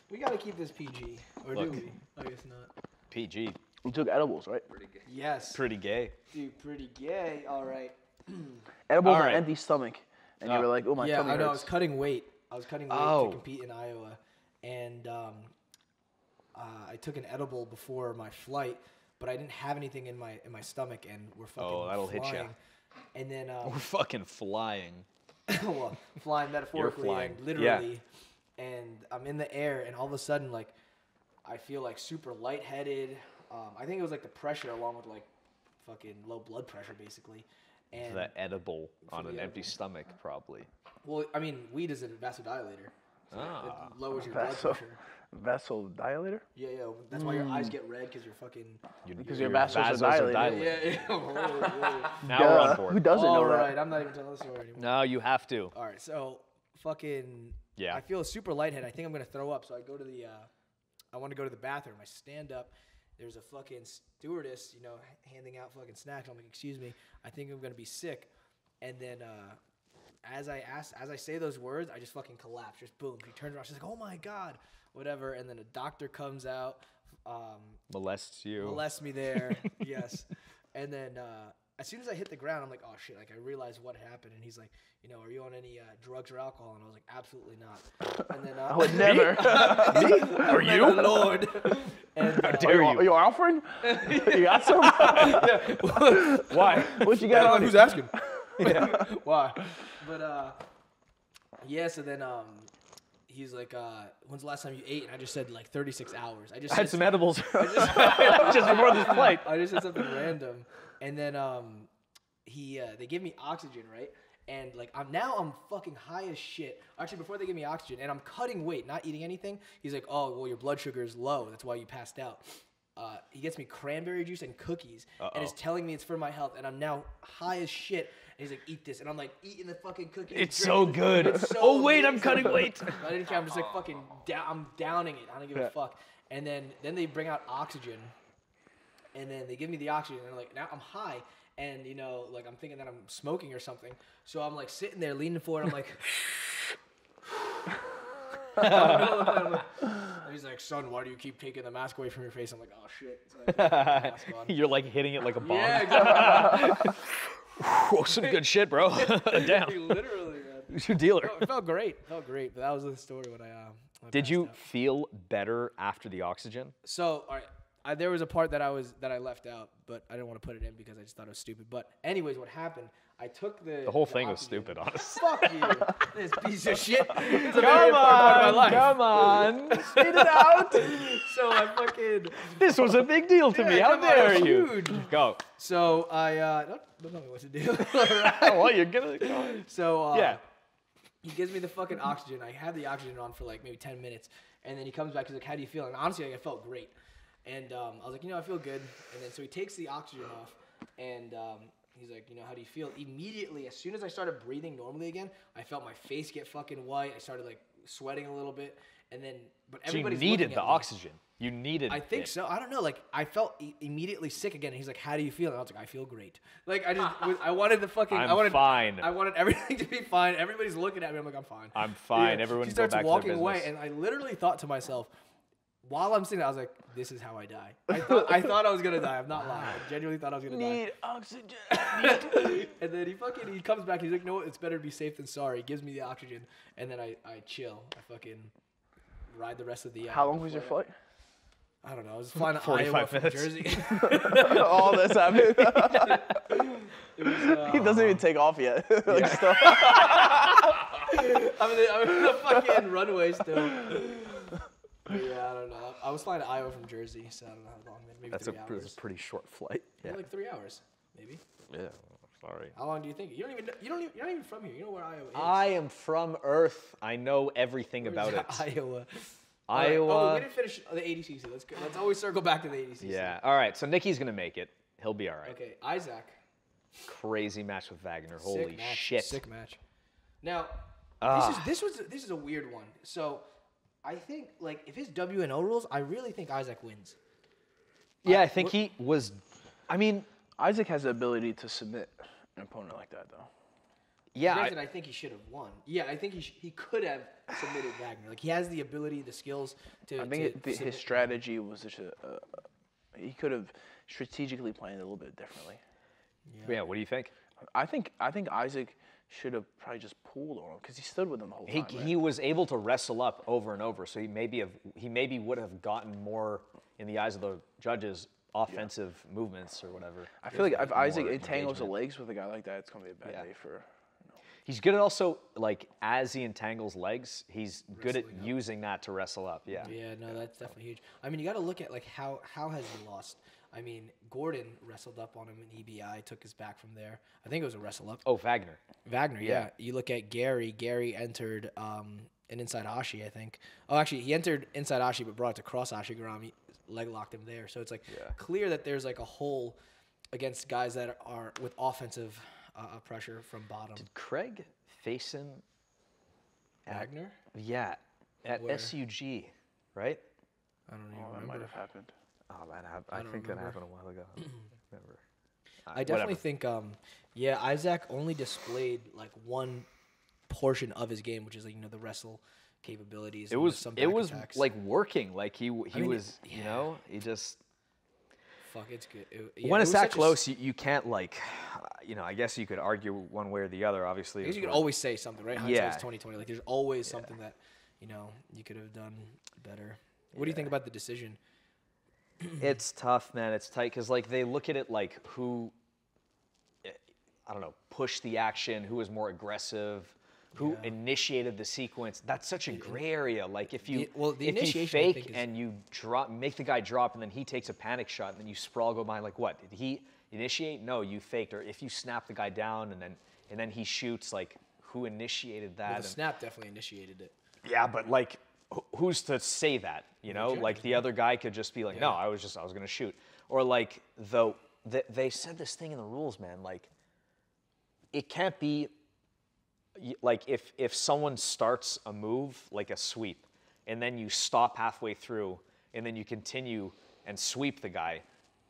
We gotta keep this PG, or do we? I guess not. PG. You took edibles, right? Pretty gay. Yes. Pretty gay. Dude, pretty gay. All right. Edibles All on right. empty stomach, and you were like, "Oh my tummy hurts." I was cutting weight. I was cutting weight to compete in Iowa, and I took an edible before my flight, but I didn't have anything in my stomach, and we're fucking that'll flying. hit ya. And then We're fucking flying. well, flying metaphorically flying. and literally, and I'm in the air, and all of a sudden, like, I feel like super lightheaded. I think it was like the pressure along with like fucking low blood pressure, basically. And The edible on an empty stomach, probably. well, I mean, weed is a vasodilator. So Ah. it lowers your blood pressure. Vasodilator? Yeah. That's why your eyes get red because you're fucking. Because your vasos are dilated. Yeah. Now we're on board. Who doesn't know All that? right, I'm not even telling the story anymore. No, you have to. All right, so fucking. Yeah. I feel super lightheaded. I think I'm gonna throw up. So I go to the. I want to go to the bathroom. I stand up. There's a fucking stewardess, handing out fucking snacks. I'm like, excuse me, I think I'm gonna be sick. And then as I say those words, I just fucking collapse. Just boom. She turns around. She's like, oh my god, whatever. And then a doctor comes out. Molests you. Molests me there. Yes. And then as soon as I hit the ground, I'm like, oh shit! Like I realized what happened. And he's like, are you on any drugs or alcohol? And I was like, absolutely not. And then I would never. Me? Are you? Lord. And, How dare you? Are you offering? You got some? Why? What you got on? Who's asking? Why? But yeah. So then he's like, when's the last time you ate? And I just said like 36 hours. I had some edibles just before this flight. I just said something random, and then they give me oxygen, right? And like I'm fucking high as shit. Actually, before they give me oxygen, and I'm cutting weight, not eating anything. He's like, oh, well, your blood sugar is low. That's why you passed out. He gets me cranberry juice and cookies, and is telling me it's for my health. And I'm now high as shit. And he's like, eat this, and I'm like eating the fucking cookies. It's so good. It's so oh wait, amazing. I'm cutting weight. I didn't care. I'm just like fucking I'm downing it. I don't give a fuck. And then they bring out oxygen, and then they give me the oxygen, and like now I'm high. And, you know, like, I'm thinking that I'm smoking or something. So I'm, like, sitting there leaning forward. I'm like, and he's like, son, why do you keep taking the mask away from your face? I'm like, oh, shit. So I put the mask on. You're, like, hitting it like a bomb. Yeah, exactly. Whoa, some good shit, bro. Damn. Literally, man. Who's your dealer? It felt great. But that was the story when I Did you out. feel better after the oxygen? So, all right. There was a part that I left out, but I didn't want to put it in because I just thought it was stupid. But anyways, what happened? I took the whole thing was oxygen. stupid, honestly. Fuck you, this piece of shit. It's a very important part of my life. Come on, spit it out. So I fucking. This was a big deal to me. How come on, dare it's you? huge. Go. So I don't tell me what to do. Well, you're gonna go. So yeah. He gives me the fucking oxygen. I had the oxygen on for like maybe 10 minutes, and then he comes back. He's like, "How do you feel?" And honestly, like, I felt great. And I was like, I feel good. And then so he takes the oxygen off, and he's like, how do you feel? Immediately, as soon as I started breathing normally again, I felt my face get fucking white. I started like sweating a little bit, and then everybody's you needed looking the at me. oxygen. You needed. I think so. I don't know. Like I felt immediately sick again. And he's like, "How do you feel?" And I was like, "I feel great." Like I wanted the fucking. I'm fine. I wanted everything to be fine. Everybody's looking at me. I'm like, "I'm fine." I'm fine. Yeah. Everyone She go starts back walking to their away, business. and I literally thought to myself, while I'm sitting there, I was like, "This is how I die." I thought I was gonna die. I'm not lying. I genuinely thought I was gonna die. Need oxygen. And then he comes back. He's like, "No, it's better to be safe than sorry." He gives me the oxygen, and then I chill. I fucking ride the rest of the. How long was your flight? I don't know. I was flying to 45 Iowa from minutes. Jersey. All this happened. It was, He doesn't even take off yet. Like, still. I'm in the fucking runway still. But yeah, I don't know. I was flying to Iowa from Jersey, so I don't know how long. Maybe That's 3 a hours. pretty short flight. Yeah. Like 3 hours, maybe. Yeah. Sorry. How long do you think? You're not even from here. You know where Iowa is. I am from Earth. I know everything about it. Iowa. Iowa. Oh, we didn't finish the ADCC. Let's always circle back to the ADCC. Yeah. All right. So Nicky's gonna make it. He'll be all right. Okay, Isaac. Crazy match with Wagner. Sick Holy match. shit. Sick match. Now, Ah. this is a weird one. So, I think like if it's WNO rules, I really think Isaac wins. Yeah, I think he was. I mean, Isaac has the ability to submit an opponent like that, though. yeah. Granted, I think he should have won. Yeah, I think he could have submitted Wagner. Like he has the ability, the skills to. I think his submit. strategy was just he could have strategically planned it a little bit differently. Yeah. What do you think? I think Isaac should have probably just pulled on him because he stood with him the whole time. He was able to wrestle up over and over, so he maybe would have gotten more in the eyes of the judges offensive movements or whatever. I feel like if Isaac more entangles the engagement. legs with a guy like that, it's gonna be a bad day for. He's good at also, like, as he entangles legs, he's good at Wrestling up. using that to wrestle up. Yeah. Yeah, no, that's definitely huge. I mean, you got to look at like how has he lost? I mean, Gordon wrestled up on him in EBI, took his back from there. I think it was a wrestle up. Oh, Wagner. Wagner, yeah. You look at Gary. Gary entered an inside Ashi, I think. Oh, actually, he entered inside Ashi, but brought it to cross Ashigarami, leg locked him there. So it's like clear that there's like a hole against guys that are with offensive pressure from bottom. Did Craig face him? Wagner? Yeah, at Where? SUG, right? I don't even Oh, that remember. might have happened. Oh, I think that happened a while ago. I don't remember. I definitely think, Isaac only displayed like one portion of his game, which is like the wrestle capabilities. It was some back attacks. like working. Like he mean, was, he just. Fuck, it's good. When it's that such a- close, you can't like, I guess you could argue one way or the other. Obviously, I guess you can but- always say something, right? Yeah. Hindsight's 2020. Like there's always something that you could have done better. What do you think about the decision? It's tough, man. It's tight because like they look at it like who, I don't know, pushed the action, who was more aggressive. who initiated the sequence. That's such a gray area. Like if you if you fake and you make the guy drop, and then he takes a panic shot, and then you sprawl, go behind. Like what? Did he initiate? No, you faked. Or if you snap the guy down and then he shoots, like who initiated that? Well, the snap definitely initiated it. Yeah, but like, who's to say that? You know, like the other guy could just be like, no, I was gonna shoot. Or like they said this thing in the rules, man. Like, it can't be. Like if someone starts a move like a sweep and then you stop halfway through and then you continue and sweep the guy,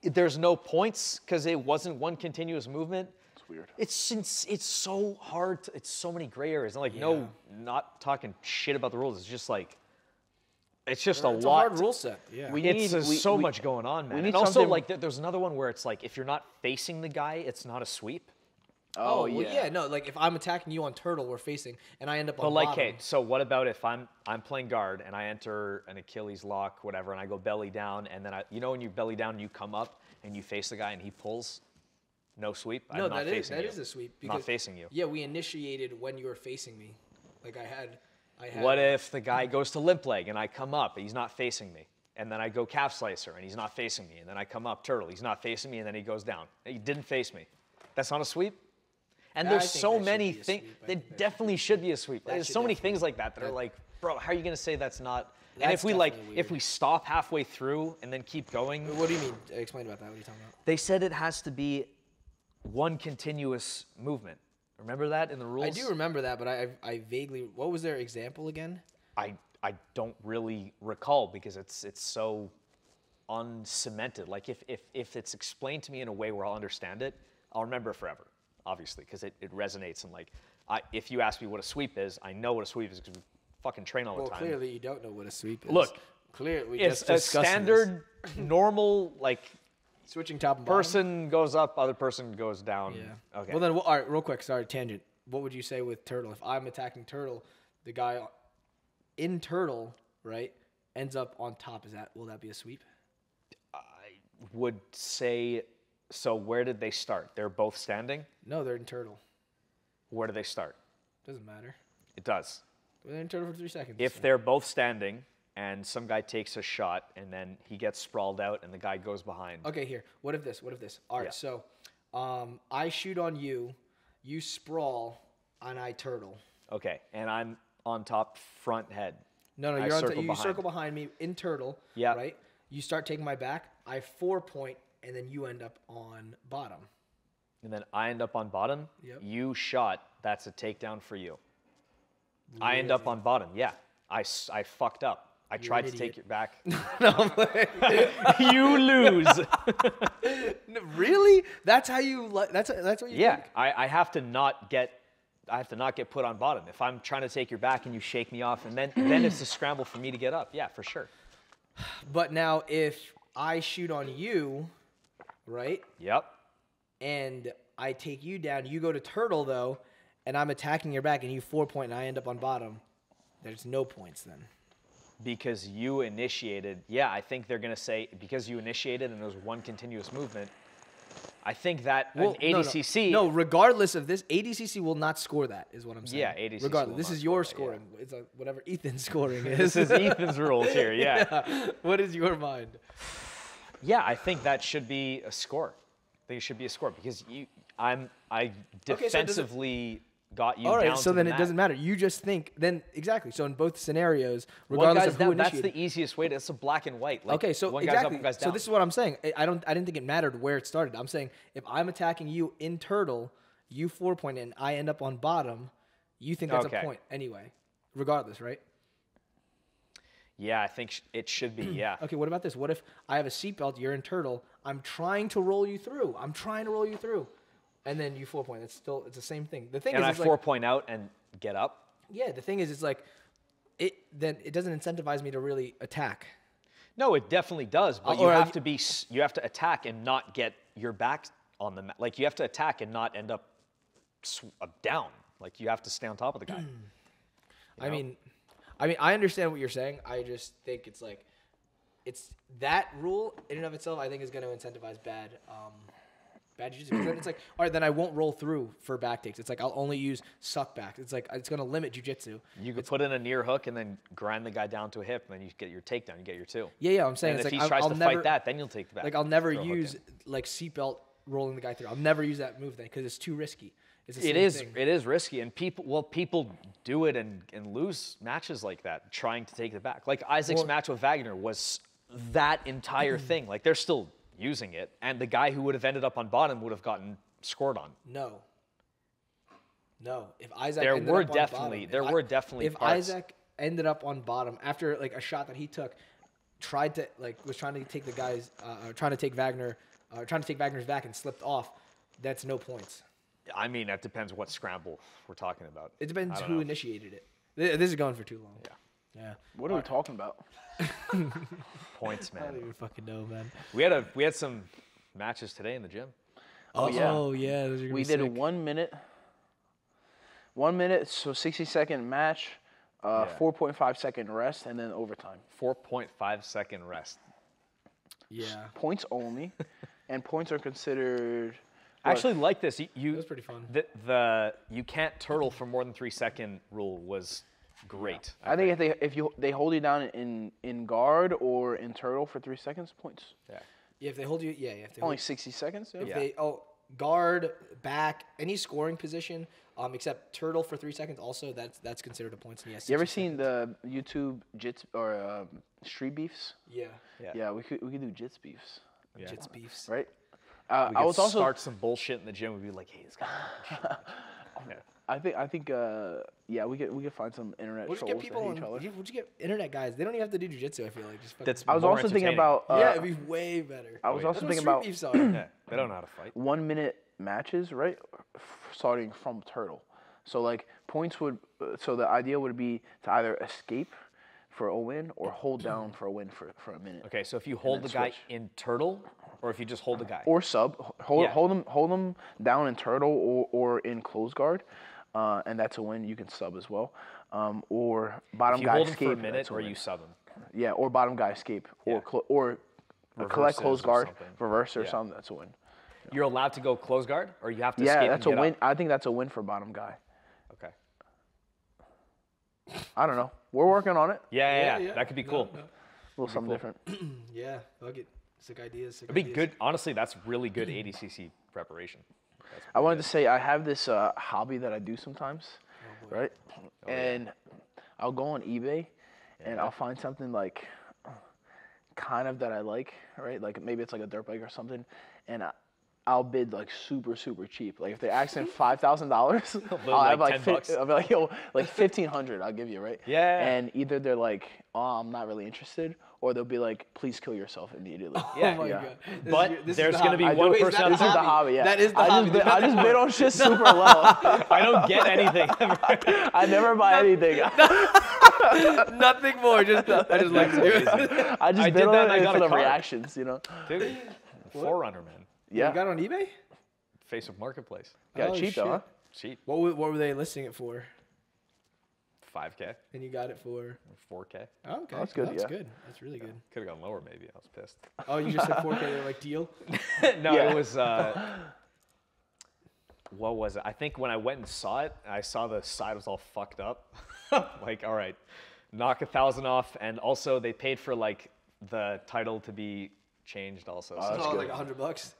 there's no points because it wasn't one continuous movement. It's weird. It's so hard. It's so many gray areas. And like no, not talking shit about the rules. It's just like it's just a lot. It's a hard rule set. Yeah. There's so much going on, man. And also like there's another one where it's like if you're not facing the guy, it's not a sweep. Oh, well, yeah, no, like if I'm attacking you on turtle, we're facing, and I end up on bottom. Okay, so what about if I'm playing guard and I enter an Achilles lock, whatever, and I go belly down, and then when you belly down, you come up and you face the guy and he pulls, no sweep. No, I'm not facing you. That is a sweep. I'm not facing you. Yeah, we initiated when you were facing me. Like I had. What if the guy goes to limp leg and I come up, and he's not facing me, and then I go calf slicer and he's not facing me, and then I come up turtle, he's not facing me, and then he goes down. He didn't face me. That's not a sweep. And there's so many things. It definitely should be a sweep. There's so many things like that are like, bro, how are you gonna say that's not? And if we stop halfway through and then keep going. What do you mean? Explain about that. What are you talking about? They said it has to be one continuous movement. Remember that in the rules? I do remember that, but I vaguely. What was their example again? I don't really recall because it's so uncemented. Like if it's explained to me in a way where I'll understand it, I'll remember it forever. Obviously, because it resonates, and like, if you ask me what a sweep is, I know what a sweep is because we fucking train all the time. Well, clearly you don't know what a sweep is. Look, clearly it's a standard, normal, like, switching top and bottom. Person goes up, other person goes down. Yeah. Okay. Well then, all right, real quick, sorry, tangent. What would you say with turtle? If I'm attacking turtle, the guy in turtle, right, ends up on top. Will that be a sweep? I would say. So where did they start? They're both standing? No, they're in turtle. Where do they start? Doesn't matter. It does. They're in turtle for 3 seconds. If they're both standing and some guy takes a shot and then he gets sprawled out and the guy goes behind. Okay, here. What if this? All right, so I shoot on you, you sprawl, and I turtle. Okay, and I'm on top front head. No, you circle behind me in turtle, right? You start taking my back, I 4-point, and then you end up on bottom. And then I end up on bottom. Yep. You shot. That's a takedown for you. Really? I end up on bottom. Yeah. I fucked up. I tried to take it back. No, you lose. No, really? That's how you like? That's what you think? I have to not get put on bottom. If I'm trying to take your back and you shake me off, and then it's a scramble for me to get up. Yeah, for sure. But now if I shoot on you, right? Yep. And I take you down. You go to turtle, though, and I'm attacking your back, and you 4-point, and I end up on bottom. There's no points then. Because you initiated. Yeah, I think they're going to say because you initiated and there was one continuous movement. I think that ADCC... No, regardless of this, ADCC will not score that, is what I'm saying. Yeah, ADCC regardless. This is your scoring. Yeah. It's whatever Ethan's scoring is. This is Ethan's rules here, yeah. What is your mind? Yeah, I think that should be a score. I think it should be a score because I defensively got you down. All right, so then it doesn't matter. You just think then exactly. So in both scenarios, regardless of who initiated, that's the easiest way. It's a black and white. Like, okay, so one exactly. Guy's up, one guy's down. So this is what I'm saying. I didn't think it mattered where it started. I'm saying if I'm attacking you in turtle, you 4-point and I end up on bottom, you think that's a point anyway, regardless, right? Yeah, I think it should be, yeah. Okay, what about this? What if I have a seatbelt, you're in turtle, I'm trying to roll you through. And then you 4-point. It's the same thing. The thing is, I 4-point out and get up? Yeah, the thing is, it's like, it doesn't incentivize me to really attack. No, it definitely does, but you have to attack and not get your back on the mat. Like, you have to attack and not end up down. Like, you have to stay on top of the guy. I mean, I understand what you're saying. I just think it's like, it's that rule in and of itself, I think is going to incentivize bad bad jiu-jitsu. Because then it's like, all right, then I won't roll through for back takes. It's like I'll only use suck back. It's like it's going to limit jiu-jitsu. You could put in a near hook and then grind the guy down to a hip, and then you get your takedown. You get your 2. Yeah, I'm saying And it's if like he tries I'll to never, fight that, then you'll take the back. Like I'll never throw a hook use in. like seatbelt rolling the guy through. I'll never use that move then because it's too risky. It's the It same is. thing. It is risky, and people do it and lose matches like that, trying to take the back. Like Isaac's match with Wagner was that entire thing. Like they're still using it, and the guy who would have ended up on bottom would have gotten scored on. No. If Isaac There ended were up on definitely bottom, there were definitely if parts. Isaac ended up on bottom after like a shot that he took, was trying to take the guy's trying to take Wagner's back and slipped off, that's no points. I mean, that depends what scramble we're talking about. It depends I don't who know. initiated it. This is going for too long. Yeah. What are we talking about? Points, I don't man. even fucking know, man. We had some matches today in the gym. Oh yeah. Those are gonna We be did a sick. 1 minute. 1 minute, so 60-second match, 4.5-second rest, and then overtime. 4.5-second rest. Yeah. Points only, and points are considered. I actually like this. It was pretty fun. The you can't turtle for more than 3-second rule was great. I think if they hold you down in guard or in turtle for 3 seconds, points. Yeah. Yeah, if they hold you, if they Only hold, 60 seconds. if Yeah. they guard, back, any scoring position, except turtle for 3 seconds. Also, that's considered a points. Yes. You ever seen the YouTube jits or street beefs? Yeah. Yeah, we could do jits beefs, Yeah. Jits beefs. right? We I could was also. start some bullshit in the gym. We'd be like, hey, this guy. Yeah. I think. Yeah, we could find some internet We'll just trolls get that people hate each other. we'll just get internet guys. They don't even have to do jiu-jitsu, I feel like. Just fucking, That's I was more also thinking entertaining. about. yeah, it'd be way better. I was also That's thinking what about street beefs are. Yeah, they don't know how to fight. 1 minute matches, right? Starting from turtle. So like points would. So the idea would be to either escape for a win or hold down for a win for a minute. Okay, so if you hold the then guy switch. in turtle, or if you just hold the guy. Or sub. Yeah. Hold them down in turtle or in close guard, and that's a win. You can sub as well. Or bottom If you guy hold him escape. for a minute, that's or win. you sub him. Yeah, or bottom guy escape, Yeah. or collect Reverses close or guard, something. reverse or Yeah. something. That's a win. You're allowed to go close guard, or you have to Yeah, escape that's and a get win. up? I think that's a win for bottom guy. Okay. I don't know. We're working on it. Yeah. Yeah. That could be No, cool. no. A little something different. Yeah, fuck it. Sick ideas. It'd be good. Honestly, that's really good ADCC preparation. That's I wanted to say I have this hobby that I do sometimes, right? And I'll go on eBay and I'll find something like kind of that I like, right? Like maybe it's like a dirt bike or something, and I'll bid like super cheap. Like if they're asking $5,000, I'll have like $10. I'll be like, yo, like $1,500, I'll give you, right? Yeah. And either they're like, oh, I'm not really interested, or they'll be like, please kill yourself immediately. Yeah. Oh my Yeah. god. But This is there's the gonna be hobby. one Wait, is person that out This is the hobby, yeah. That is the hobby. I just bid on shit super low. I don't get anything. I never buy anything. Nothing more. Just I just like to do it. I just I bid did on that and I it got for a the car. reactions, you know? Dude, Forerunner, man. Yeah. You got it on eBay? Facebook Marketplace. Got Oh, cheap though, huh? shit. Cheap. What were they listing it for? 5K, And you got it for? 4K. Oh, okay. that's good, That's yeah. good. That's really good. Could have gone lower, maybe. I was pissed. Oh, you just said 4K. They're like deal. No, Yeah. it was. What was it? I think when I went and saw it, I saw the side was all fucked up. Like, all right, knock 1,000 off, and also they paid for like the title to be changed also. So that's Oh, good. like $100.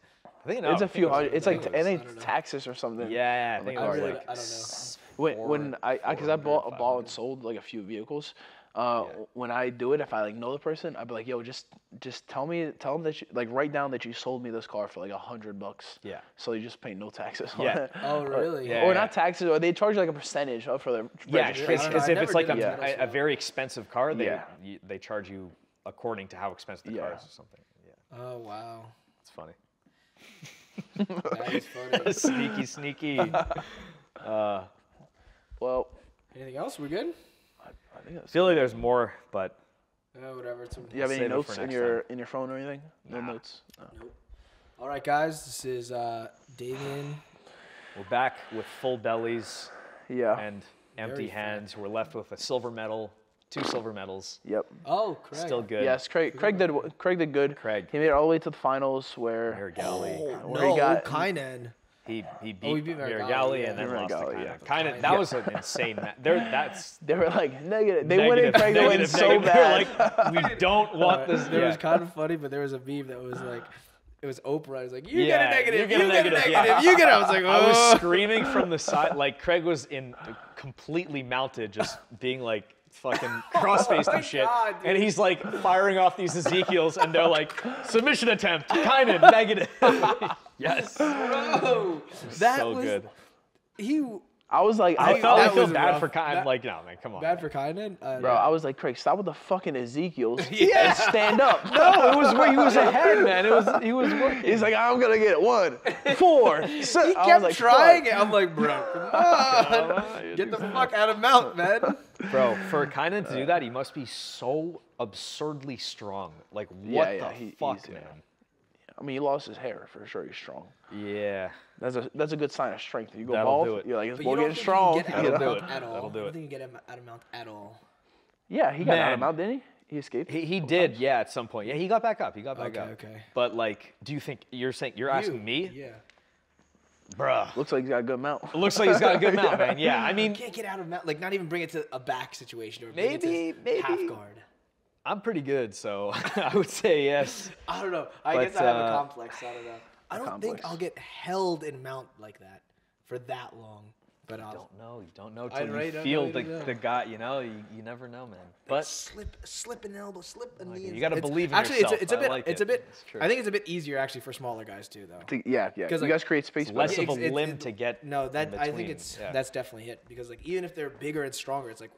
I think It's a few hundred. It's like, I don't and know. it's taxes or something. Yeah, I think it I was really, like I don't know. When because I bought 400, and sold like a few vehicles. When I do it, if I like know the person, I'd be like, yo, just tell them that you like write down that you sold me this car for like $100. Yeah. So you just pay no taxes. On Yeah. it. Oh, really? Yeah. Or not taxes, or they charge like a percentage for the Yeah, registration. it's, I don't know, as I if it's never like did a, that middle a very expensive car. They Yeah. they charge you according to how expensive the car is or something. Yeah, Oh, wow. it's funny. That is funny. Sneaky. Well, Anything else? We good? I think that's. Feel like there's more, but Whatever. It's Do you have any save it notes for in next your phone or anything? No notes. No. Nope. All right, guys. This is Damien. we're back with full bellies Yeah. and empty Very fat. hands. We're left with a silver medal 2 silver medals. Yep. Oh, Craig. Still good. Yes, Craig did good. Craig. He made it all the way to the finals where He got Kynan. He beat Miragali, and then lost to Miragali, yeah. Kynan. That was an insane match. They were like negative. They went in Craig to win so bad. Like, we don't want this. It was kind of funny, but there was a meme that was like, it was Oprah. I was like, you get a negative, you get a negative. you get it. I was like, oh. I was screaming from the side. Like, Craig was completely mounted, just being like, fucking cross-faced and shit. God, and he's like firing off these Ezekiels, and they're like, submission attempt, kind of negative. Yes. Bro, that so was good. I was like, I feel was bad rough. for Kynan. Like, no, man, come on. Bad for Kynan? bro, I was like, Craig, stop with the fucking Ezekiels Yeah. and stand up. No, it was where he was ahead, man. He was working. He's like, I'm gonna get 1, 4. He kept trying it. I'm like, bro, come on. Get the fuck out of mount, man. Bro, for Kynan to do that, he must be so absurdly strong. Like, what the fuck, man? I mean, he lost his hair for sure. He's strong. Yeah. That's a good sign of strength. You go That'll bald, do it. you're like, this But boy you don't getting think strong. you can get out of That'll do mount it. at all. That'll do I it. don't think you can get him out of mount at all. Yeah, he got out Man. of mount, didn't he? He escaped. He did, yeah, at some point. Yeah, he got back up. Okay. But like, do you think you're asking me? Yeah. Bruh. Looks like he's got a good mount. Looks like he's got a good mount, man. Yeah, I You mean, can't get out of mount, like not even bring it to a back situation or Maybe. half guard. I'm pretty good, so I would say yes. I don't know. I guess I have a complex. I don't know. I don't think I'll get held in mount like that for that long. But You don't know I till really you don't feel know, you don't know. the guy. You know, you never know, man. But slip an elbow, slip a knee. you got to believe in actually, yourself. it's a bit. I like it's it. a bit. It's true. I think it's a bit easier actually for smaller guys too, though. Yeah. You like, guys create space. It's less better. of a limb to get. No, that in I think between. it's Yeah. that's definitely it because like even if they're bigger and stronger, it's like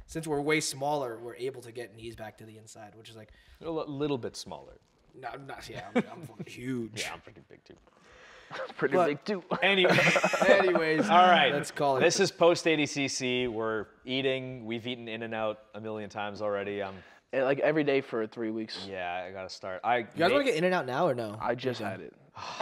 since we're way smaller, we're able to get knees back to the inside, which is like a little bit smaller. no, I'm not. Yeah, I'm fucking huge. Yeah, I'm pretty big too. Pretty But- big too. Anyways, All right, let's call it. This is post ADCC. We're eating. We've eaten In and Out a million times already. And like every day for 3 weeks. Yeah, I gotta start. You guys want to get In and Out now or no? I just had it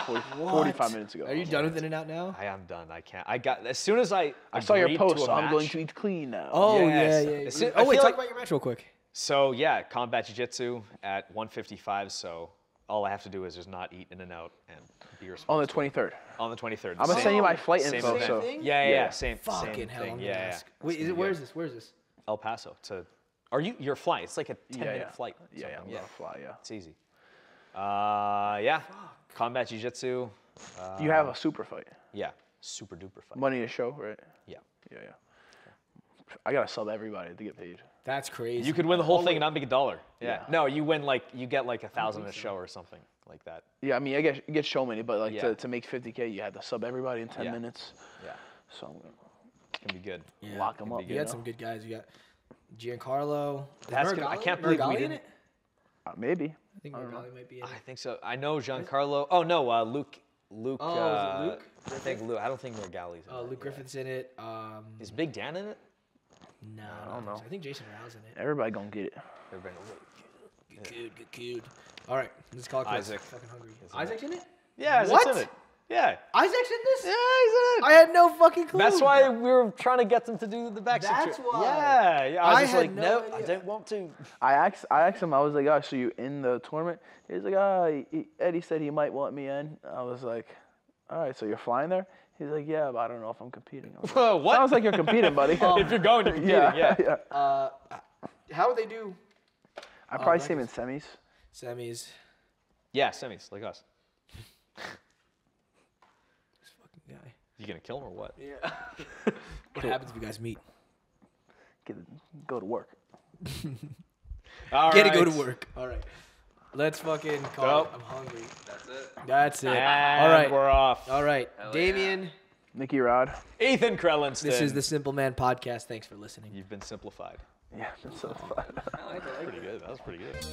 45 What? minutes ago. Are you done with In and Out now? I am done. I can't. I got as soon as I saw your agreed post. to So a I'm going match- to eat clean now. Oh Yes. yeah. As soon- I Oh wait, feel talk like- about your match real quick. So yeah, combat jiu-jitsu at 155. So all I have to do is just not eat In and Out and be responsible. On the 23rd. On the 23rd. I'm gonna send you my flight same info. event. So Yeah. Same. Fucking same hell, thing. I'm gonna Yeah. ask. Wait, is it? Where is this? Where is this? El Paso to. You're flying? It's like a 10-minute yeah. flight. Yeah, I'm gonna fly. Yeah. It's easy. Yeah. Combat jiu-jitsu. You have a super fight. Yeah. Super duper fight. Money to show, right? Yeah. Yeah. I gotta sub everybody to get paid. That's crazy. You could win the whole thing and not make $1. Yeah. Yeah. No, you win you get like 1,000 a show or something like that. Yeah, I mean, you get show money, but like Yeah. to make 50K, you have to sub everybody in 10 Yeah. minutes. Yeah. So I'm gonna It's gonna be good. Yeah. lock them up. You had some good guys. You got Giancarlo. Is That's good. I can't believe we Miragali in didn't- it? Maybe. I think Miragali might be in it. I think so. I know Giancarlo. Oh no, Luke. Luke. Oh, is it Luke? I think Luke. I don't think Mergali's in it. Luke Griffith's in it. Is Big Dan in it? No, I don't know. I think Jason Rao's in it. Everybody gonna get it. Everybody. Good kid. All right, let's call it quits. Isaac. Fucking hungry. Is in Isaac's in it? Yeah, Isaac's What? in it. Yeah. Isaac's in this? Yeah, he's in it. I had no fucking clue. That's why we were trying to get them to do the back That's situation. why. Yeah. I was I just had like, no no, idea. I don't want to. I asked him. I was like, "Oh, so you in the tournament?" He's like, Eddie said he might want me in." I was like, "All right, so you're flying there?" He's like, "Yeah, but I don't know if I'm competing." I was like, What? Sounds like you're competing, buddy. If you're going, you're competing. Yeah. how would they do I probably see him in semis. semis? Yeah, semis like us. This fucking guy. You gonna kill him or what? Yeah. What happens if you guys meet? Go to work. All Get to right. go to work. All right. Let's fucking call it. I'm hungry. That's it. And All right. we're off. All right. Damien, Nicky Rod. Ethan Crelinsten. this is the Simple Man Podcast. Thanks for listening. You've been simplified. Yeah, that's so fun. Pretty good. That was pretty good.